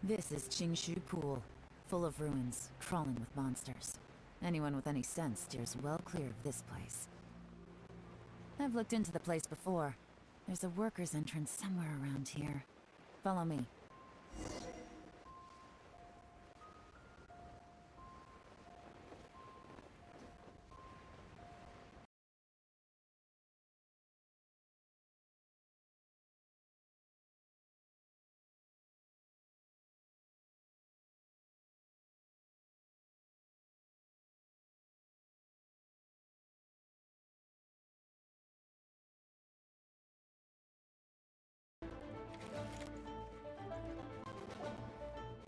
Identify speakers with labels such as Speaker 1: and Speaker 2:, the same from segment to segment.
Speaker 1: This is Qingshu Pool, full of ruins, crawling with monsters. Anyone with any sense steers well clear of this place. I've looked into the place before. There's a worker's entrance somewhere around here. Follow me.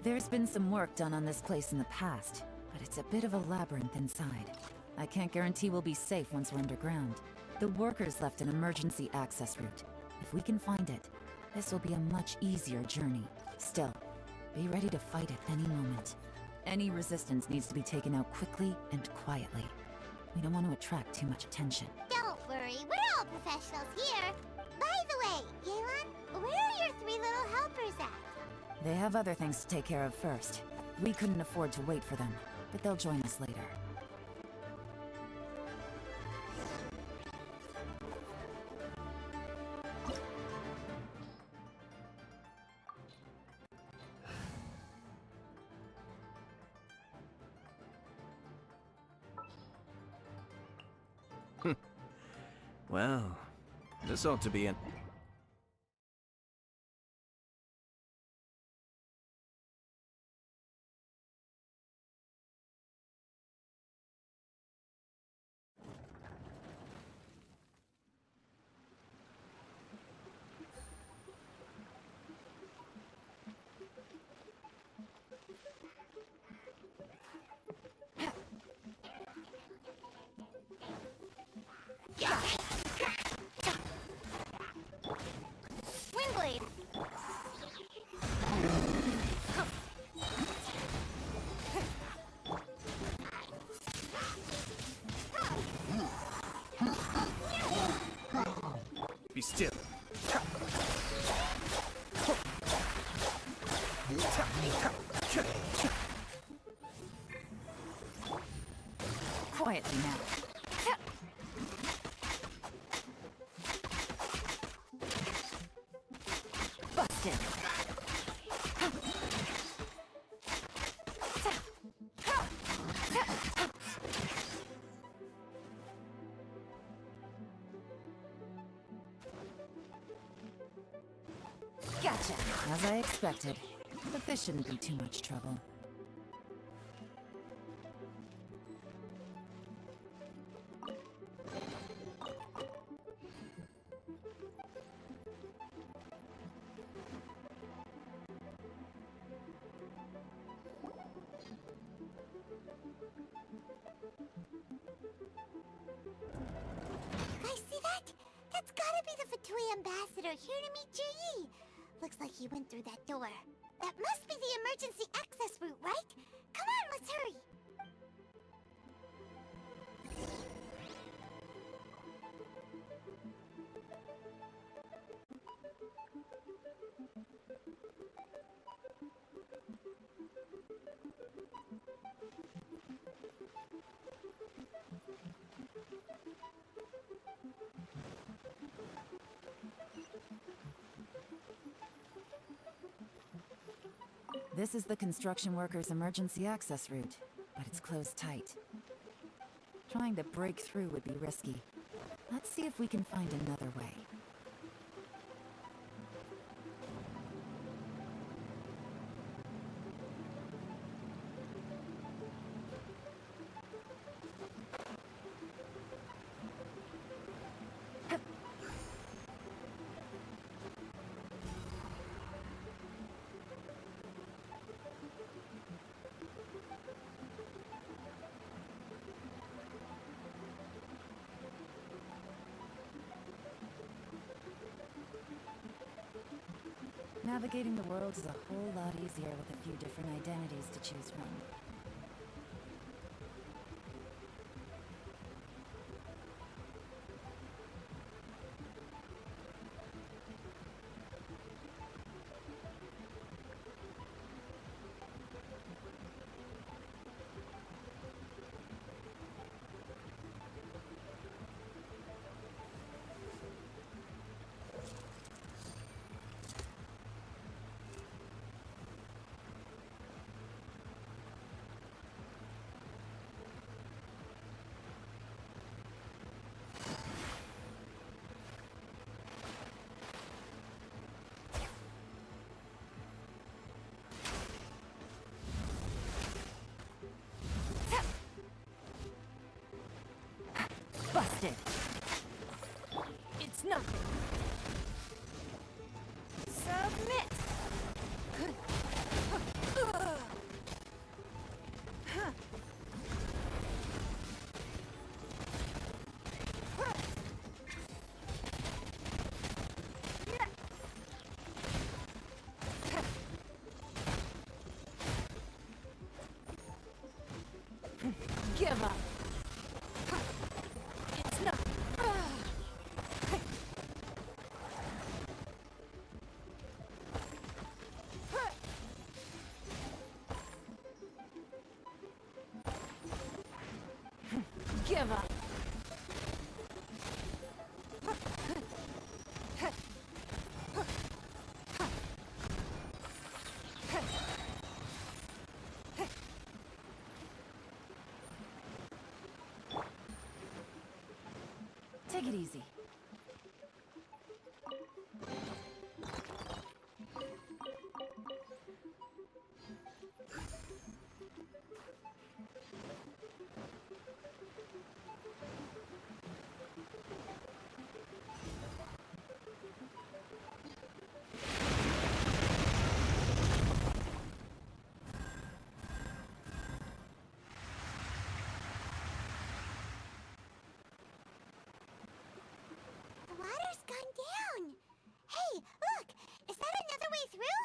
Speaker 1: There's been some work done on this place in the past, but it's a bit of a labyrinth inside. I can't guarantee we'll be safe once we're underground. The workers left an emergency access route. If we can find it, this will be a much easier journey. Still, be ready to fight at any moment. Any resistance needs to be taken out quickly and quietly. We don't want to attract too much attention.
Speaker 2: Don't worry, we're all professionals here. By the way, yelan, where are your three little helpers at?
Speaker 1: They have other things to take care of first. We couldn't afford to wait for them, but they'll join us later.
Speaker 3: Well, this ought to be an...
Speaker 2: Windblade!
Speaker 3: Be still.
Speaker 1: Quietly now. Busted! Gotcha! As I expected. But this shouldn't be too much trouble.
Speaker 2: You guys see that? That's gotta be the Fatui ambassador here to meet Ji. Looks like he went through that door. That must be the emergency access route, right? Come on, let's hurry!
Speaker 1: This is the construction workers' emergency access route, but it's closed tight. Trying to break through would be risky. Let's see if we can find another way. Navigating the world is a whole lot easier with a few different identities to choose from.
Speaker 4: nothing. Submit. Give up. It's not. Give up.
Speaker 1: Take it easy.
Speaker 2: The water's gone down. Hey, look! Is that another way through?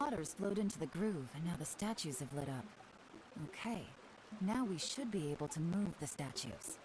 Speaker 1: water's flowed into the groove, and now the statues have lit up. Okay, now we should be able to move the statues.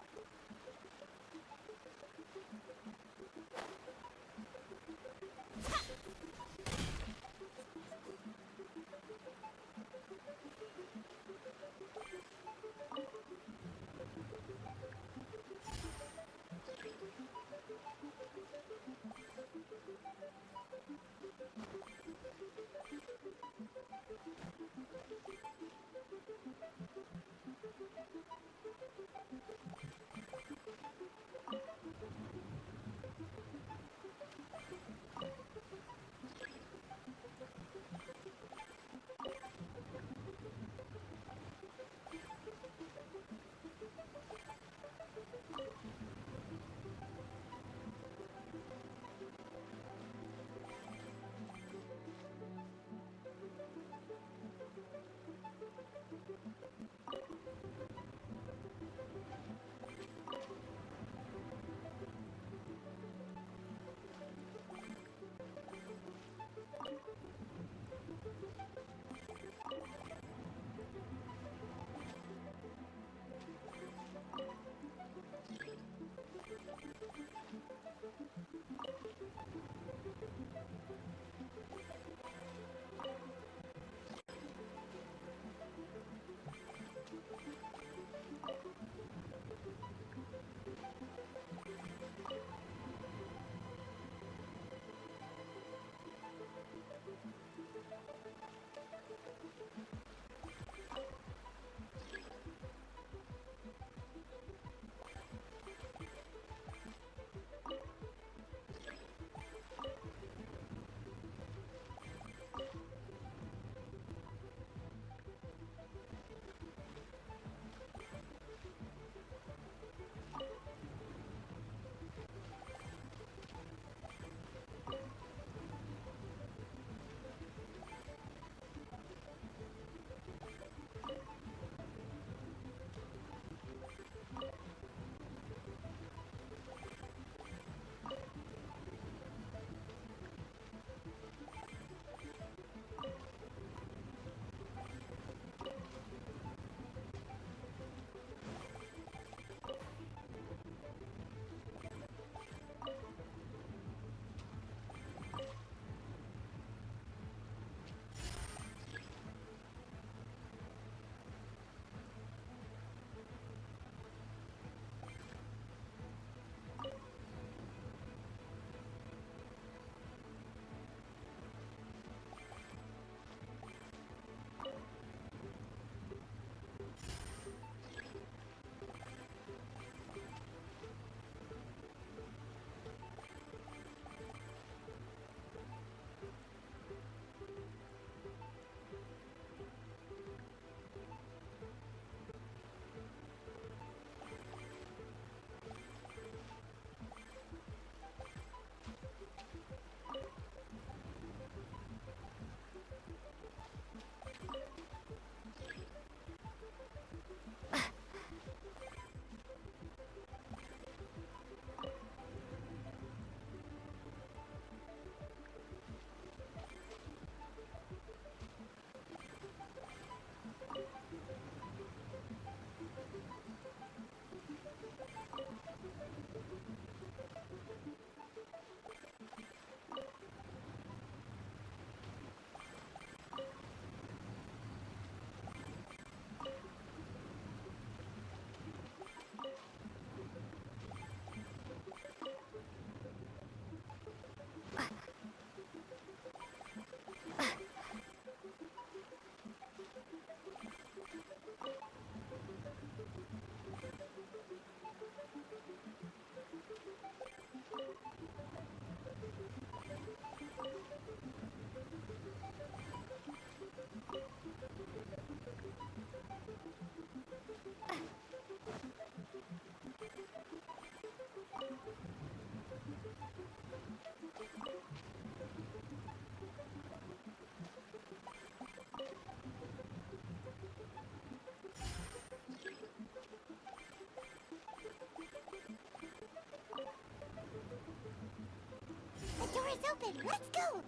Speaker 2: The door is open. Let's go.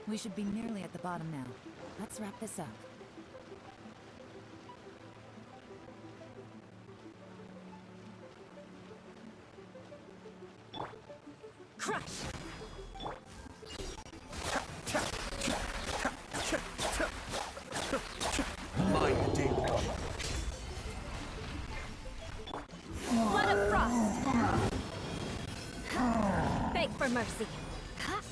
Speaker 1: We should be nearly at the bottom now. Let's wrap this up.
Speaker 4: Crush!
Speaker 3: Mind the danger.
Speaker 4: Blood of Frost! Beg for mercy. Crush!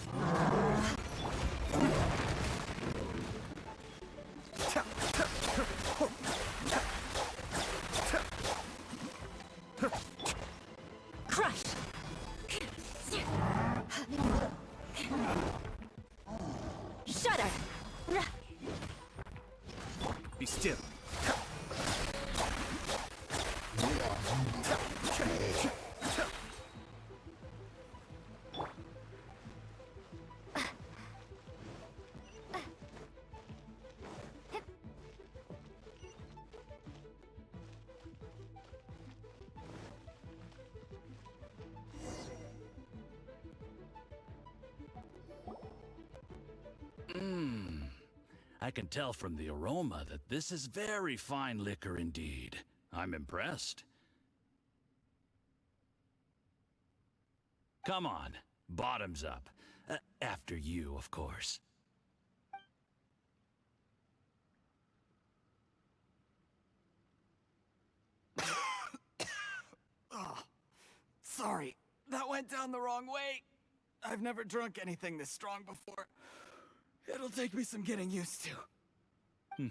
Speaker 4: Shudder!
Speaker 3: Be still.
Speaker 5: I can tell from the aroma that this is very fine liquor indeed. I'm impressed. Come on, bottoms up. After you, of course.
Speaker 3: Oh, sorry. That went down the wrong way. I've never drunk anything this strong before. It'll take me some getting used to.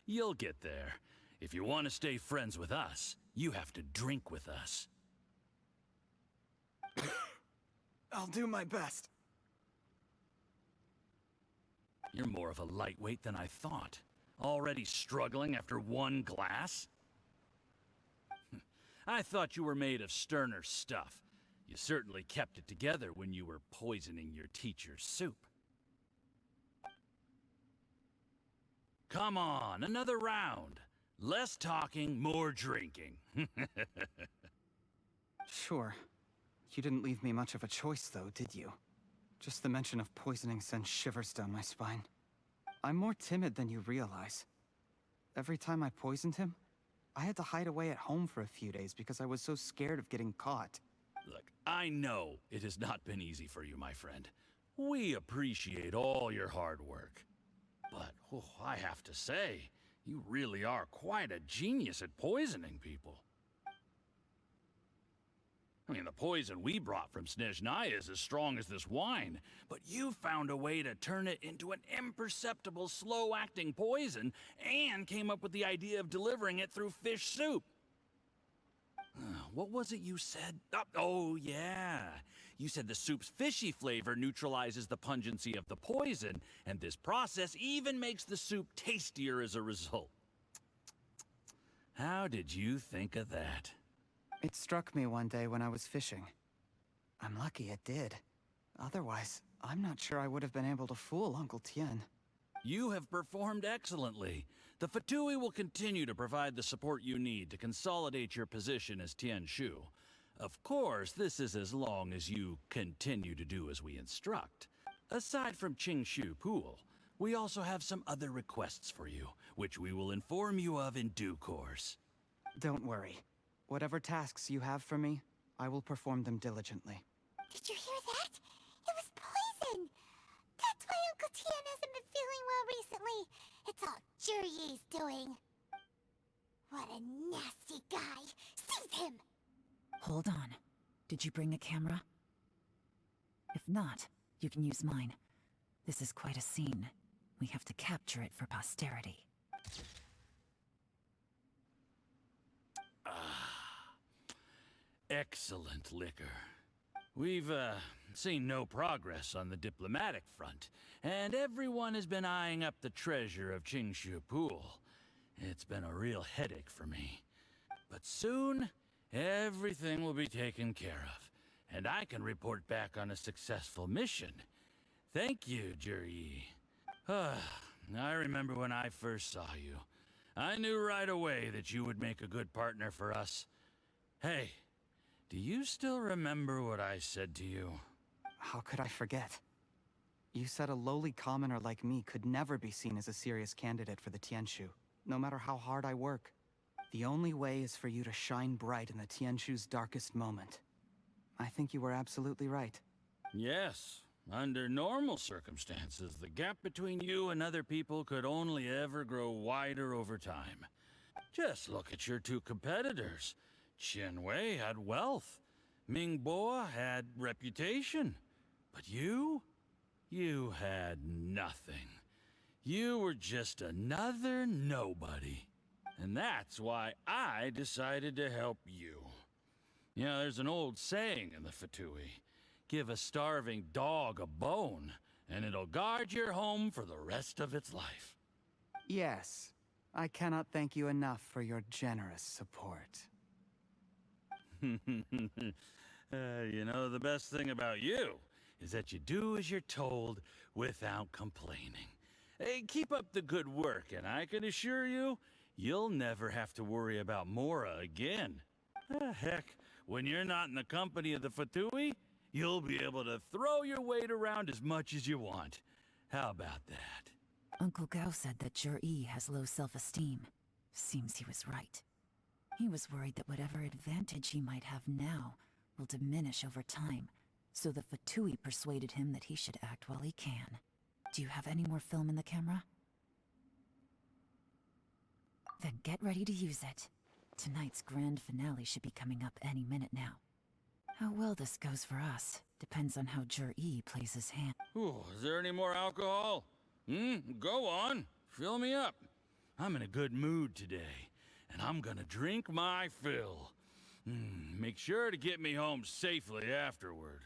Speaker 5: You'll get there. If you want to stay friends with us, you have to drink with us.
Speaker 3: I'll do my best.
Speaker 5: You're more of a lightweight than I thought. Already struggling after one glass? I thought you were made of sterner stuff. You certainly kept it together when you were poisoning your teacher's soup. Come on, another round. Less talking, more drinking.
Speaker 6: Sure. You didn't leave me much of a choice, though, did you? Just the mention of poisoning sends shivers down my spine. I'm more timid than you realize. Every time I poisoned him, I had to hide away at home for a few days because I was so scared of getting caught.
Speaker 5: Look, I know it has not been easy for you, my friend. We appreciate all your hard work. But, I have to say, you really are quite a genius at poisoning people. I mean, the poison we brought from Snezhnaya is as strong as this wine, but you found a way to turn it into an imperceptible, slow-acting poison, and came up with the idea of delivering it through fish soup. What was it you said? Oh, yeah. You said the soup's fishy flavor neutralizes the pungency of the poison, and this process even makes the soup tastier as a result. How did you think of that?
Speaker 6: It struck me one day when I was fishing. I'm lucky it did. Otherwise, I'm not sure I would have been able to fool Uncle Tien.
Speaker 5: You have performed excellently. The Fatui will continue to provide the support you need to consolidate your position as Tien Shu. Of course, this is as long as you continue to do as we instruct. Aside from Qing Shu Pool, we also have some other requests for you, which we will inform you of in due course.
Speaker 6: Don't worry. Whatever tasks you have for me, I will perform them diligently.
Speaker 2: Did you hear that? It was poison! That's why Uncle Tien hasn't been feeling well recently. It's all Jurye's doing. What a nasty guy! Seize him!
Speaker 1: Hold on. Did you bring a camera? If not, you can use mine. This is quite a scene. We have to capture it for posterity.
Speaker 5: Excellent liquor. We've, seen no progress on the diplomatic front, and everyone has been eyeing up the treasure of Qingshu Pool. It's been a real headache for me. But soon, everything will be taken care of, and I can report back on a successful mission. Thank you, Juryi. I remember when I first saw you. I knew right away that you would make a good partner for us. Hey, do you still remember what I said to you?
Speaker 6: How could I forget? You said a lowly commoner like me could never be seen as a serious candidate for the Tianshu, no matter how hard I work. The only way is for you to shine bright in the Tianshu's darkest moment. I think you were absolutely right.
Speaker 5: Yes. Under normal circumstances, the gap between you and other people could only ever grow wider over time. Just look at your two competitors. Chen Wei had wealth. Ming Boa had reputation. But you had nothing. You were just another nobody. And that's why I decided to help you. You know, there's an old saying in the Fatui. Give a starving dog a bone, and it'll guard your home for the rest of its life.
Speaker 6: Yes. I cannot thank you enough for your generous support.
Speaker 5: You know, the best thing about you is that you do as you're told without complaining. Hey, keep up the good work, and I can assure you, you'll never have to worry about Mora again. Heck, when you're not in the company of the Fatui, you'll be able to throw your weight around as much as you want. How about that?
Speaker 1: Uncle Gao said that Jur-E has low self-esteem. Seems he was right. He was worried that whatever advantage he might have now will diminish over time, so the Fatui persuaded him that he should act while he can. Do you have any more film in the camera? Then get ready to use it. Tonight's grand finale should be coming up any minute now. How well this goes for us depends on how Jur-E plays his hand.
Speaker 5: Ooh, is there any more alcohol? Go on. Fill me up. I'm in a good mood today, and I'm gonna drink my fill. Make sure to get me home safely afterward.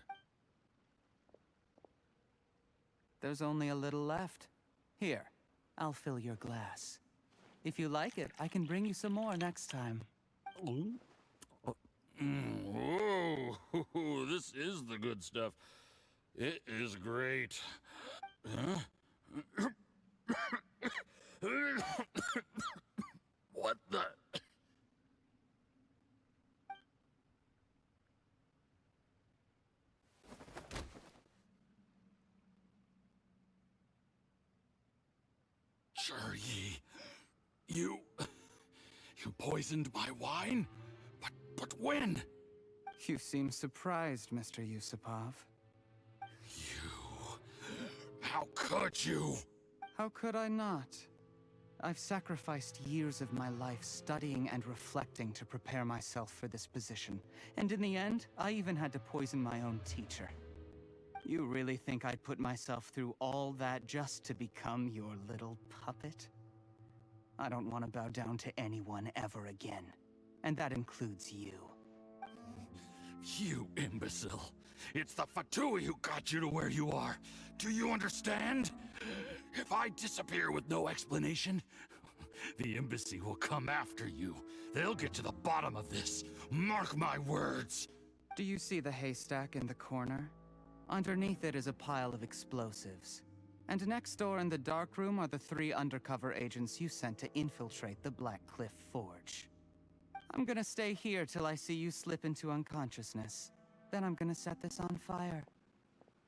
Speaker 6: There's only a little left. Here, I'll fill your glass. If you like it, I can bring you some more next time.
Speaker 5: Whoa, this is the good stuff. It is great. Huh? What the? Jur-E, you poisoned my wine? But when?
Speaker 6: You seem surprised, Mr. Yusupov.
Speaker 5: How could you?
Speaker 6: How could I not? I've sacrificed years of my life studying and reflecting to prepare myself for this position. And in the end, I even had to poison my own teacher. You really think I'd put myself through all that just to become your little puppet? I don't want to bow down to anyone ever again. And that includes you.
Speaker 5: You imbecile. It's the Fatui who got you to where you are. Do you understand? If I disappear with no explanation, the embassy will come after you. They'll get to the bottom of this. Mark my words.
Speaker 6: Do you see the haystack in the corner? Underneath it is a pile of explosives. And next door in the dark room are the 3 undercover agents you sent to infiltrate the Black Cliff Forge. I'm gonna stay here till I see you slip into unconsciousness. Then I'm gonna set this on fire.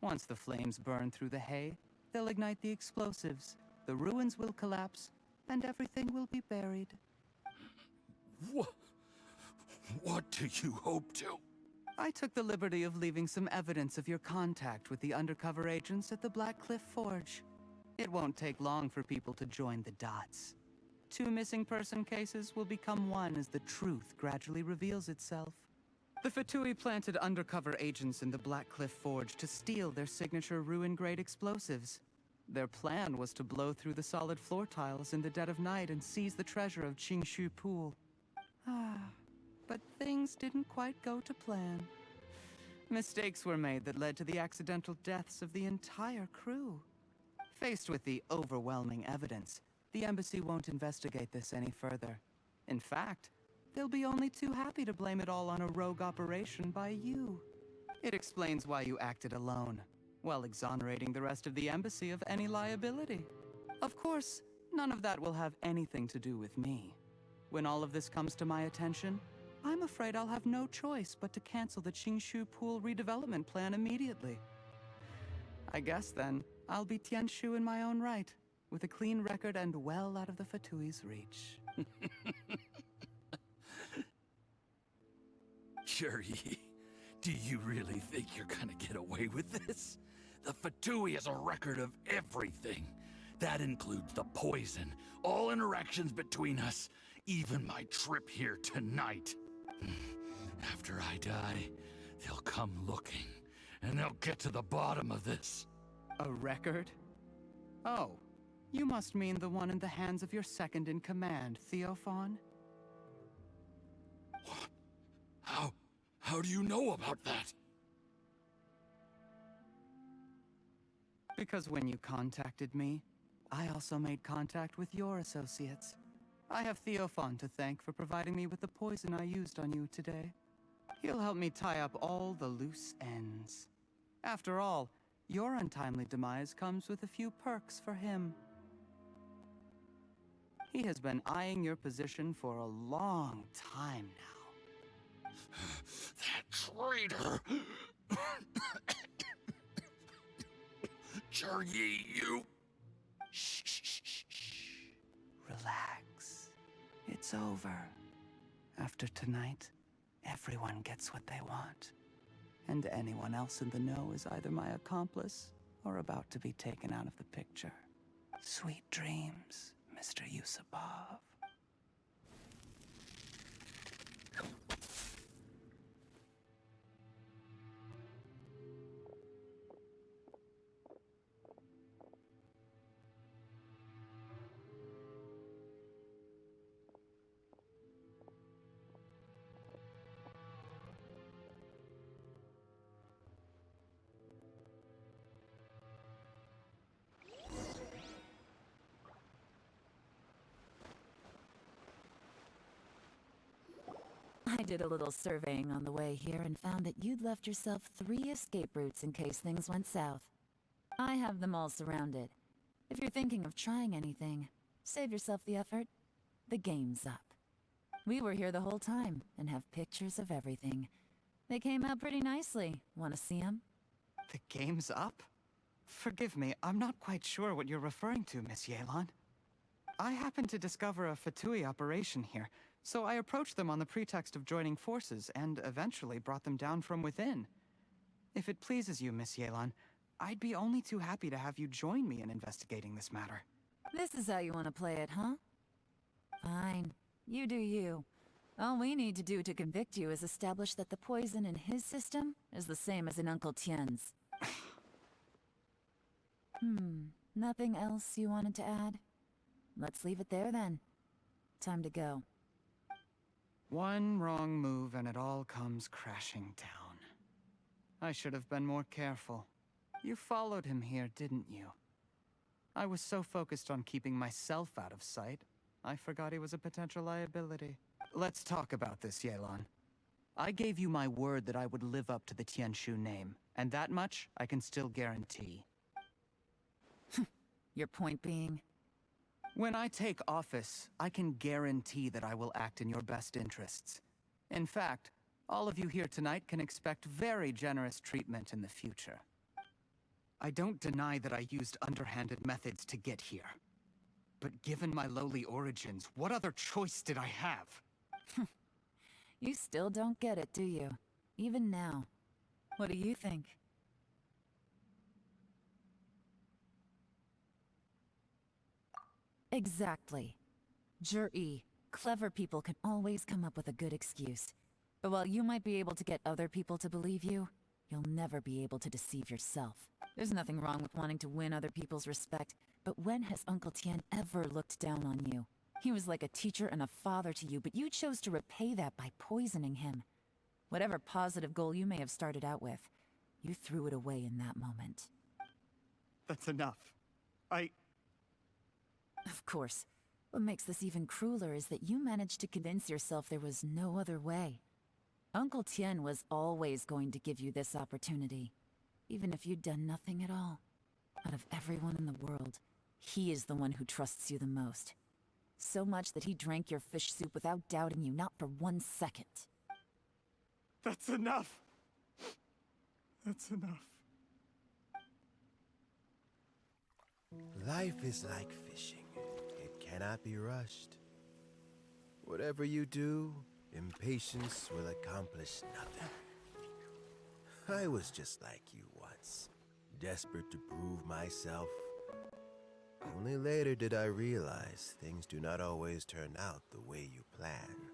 Speaker 6: Once the flames burn through the hay, they'll ignite the explosives, the ruins will collapse, and everything will be buried.
Speaker 5: What do you hope to?
Speaker 6: I took the liberty of leaving some evidence of your contact with the undercover agents at the Black Cliff Forge. It won't take long for people to join the dots. 2 missing person cases will become one as the truth gradually reveals itself. The Fatui planted undercover agents in the Black Cliff Forge to steal their signature ruin-grade explosives. Their plan was to blow through the solid floor tiles in the dead of night and seize the treasure of Qingshu Pool. But things didn't quite go to plan. Mistakes were made that led to the accidental deaths of the entire crew. Faced with the overwhelming evidence, the embassy won't investigate this any further. In fact, they'll be only too happy to blame it all on a rogue operation by you. It explains why you acted alone, while exonerating the rest of the embassy of any liability. Of course, none of that will have anything to do with me. When all of this comes to my attention, I'm afraid I'll have no choice but to cancel the Qingshu Pool redevelopment plan immediately. I guess then, I'll be Tianshu in my own right, with a clean record and well out of the Fatui's reach.
Speaker 5: Cherry, do you really think you're gonna get away with this? The Fatui has a record of everything. That includes the poison, all interactions between us, even my trip here tonight. After I die, they'll come looking, and they'll get to the bottom of this.
Speaker 6: A record? Oh, you must mean the one in the hands of your second in command, Theophan?
Speaker 5: What? How do you know about that?
Speaker 6: Because when you contacted me, I also made contact with your associates. I have Theophan to thank for providing me with the poison I used on you today. He'll help me tie up all the loose ends. After all, your untimely demise comes with a few perks for him. He has been eyeing your position for a long time now.
Speaker 5: That traitor! Cherry, you...
Speaker 6: Shh. Relax. It's over. After tonight, everyone gets what they want. And anyone else in the know is either my accomplice or about to be taken out of the picture. Sweet dreams, Mr. Yusupov.
Speaker 1: I did a little surveying on the way here and found that you'd left yourself 3 escape routes in case things went south. I have them all surrounded. If you're thinking of trying anything, save yourself the effort. The game's up. We were here the whole time and have pictures of everything. They came out pretty nicely. Want to see them?
Speaker 6: The game's up? Forgive me, I'm not quite sure what you're referring to, Miss Yelan. I happened to discover a Fatui operation here, so I approached them on the pretext of joining forces, and eventually brought them down from within. If it pleases you, Miss Yelan, I'd be only too happy to have you join me in investigating this matter.
Speaker 1: This is how you want to play it, huh? Fine. You do you. All we need to do to convict you is establish that the poison in his system is the same as in Uncle Tien's. Nothing else you wanted to add? Let's leave it there then. Time to go.
Speaker 6: One wrong move and it all comes crashing down. I should have been more careful. You followed him here, didn't you? I was so focused on keeping myself out of sight, I forgot he was a potential liability. Let's talk about this, Yelan. I gave you my word that I would live up to the Tianshu name, and that much I can still guarantee.
Speaker 1: Your point being?
Speaker 6: When I take office, I can guarantee that I will act in your best interests. In fact, all of you here tonight can expect very generous treatment in the future. I don't deny that I used underhanded methods to get here. But given my lowly origins, what other choice did I have?
Speaker 1: You still don't get it, do you? Even now. What do you think? Exactly. Jur-E, clever people can always come up with a good excuse. But while you might be able to get other people to believe you, you'll never be able to deceive yourself. There's nothing wrong with wanting to win other people's respect, but when has Uncle Tien ever looked down on you? He was like a teacher and a father to you, but you chose to repay that by poisoning him. Whatever positive goal you may have started out with, you threw it away in that moment.
Speaker 6: That's enough.
Speaker 1: Of course. What makes this even crueler is that you managed to convince yourself there was no other way. Uncle Tien was always going to give you this opportunity, even if you'd done nothing at all. Out of everyone in the world, he is the one who trusts you the most. So much that he drank your fish soup without doubting you, not for 1 second.
Speaker 6: That's enough. That's enough.
Speaker 7: Life is like fishing. It cannot be rushed. Whatever you do, impatience will accomplish nothing. I was just like you once, desperate to prove myself. Only later did I realize things do not always turn out the way you plan.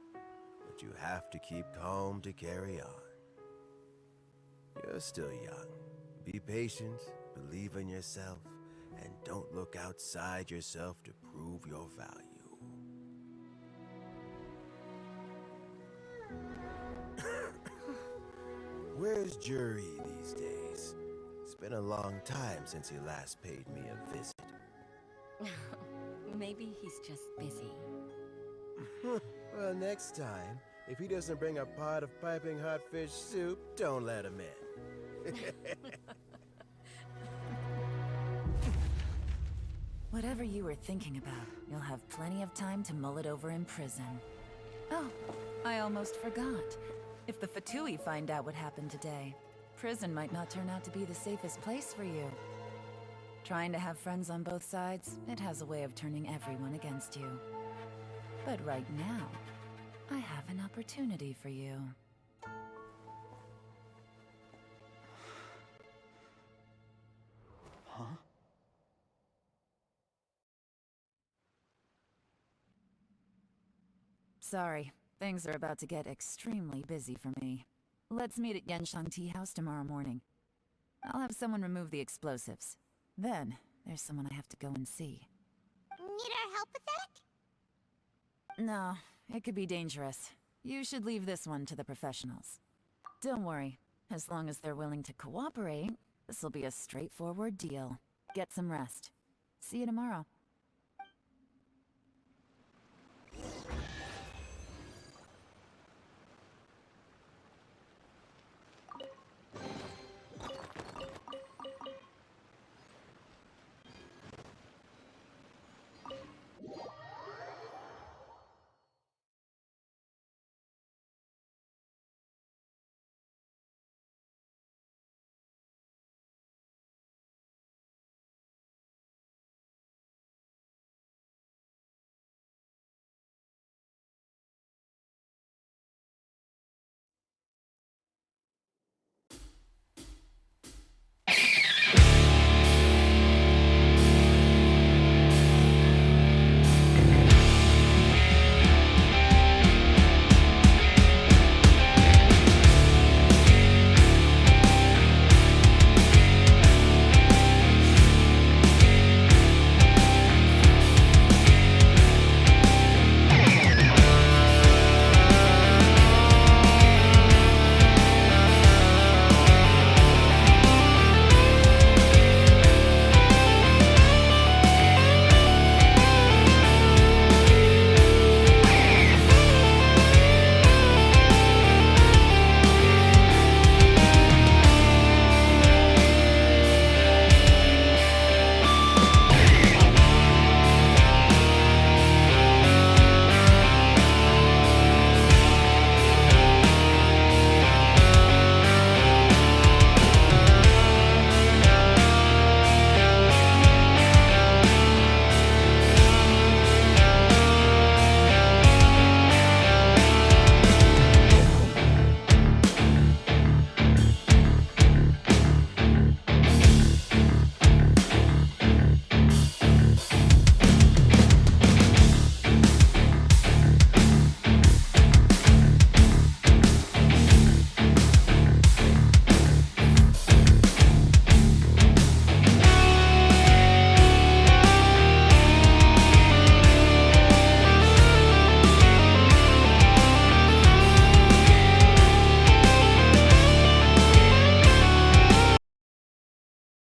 Speaker 7: But you have to keep calm to carry on. You're still young. Be patient, believe in yourself, and don't look outside yourself to prove your value. Where's Jury these days? It's been a long time since he last paid me a visit.
Speaker 4: Maybe he's just busy.
Speaker 7: Well, next time, if he doesn't bring a pot of piping hot fish soup, don't let him in.
Speaker 1: Whatever you were thinking about, you'll have plenty of time to mull it over in prison. Oh, I almost forgot. If the Fatui find out what happened today, prison might not turn out to be the safest place for you. Trying to have friends on both sides, it has a way of turning everyone against you. But right now, I have an opportunity for you.
Speaker 6: Huh?
Speaker 1: Sorry, things are about to get extremely busy for me. Let's meet at Yenshang Tea House tomorrow morning. I'll have someone remove the explosives. Then, there's someone I have to go and see.
Speaker 2: Need our help with that?
Speaker 1: No, it could be dangerous. You should leave this one to the professionals. Don't worry, as long as they're willing to cooperate, this'll be a straightforward deal. Get some rest. See you tomorrow.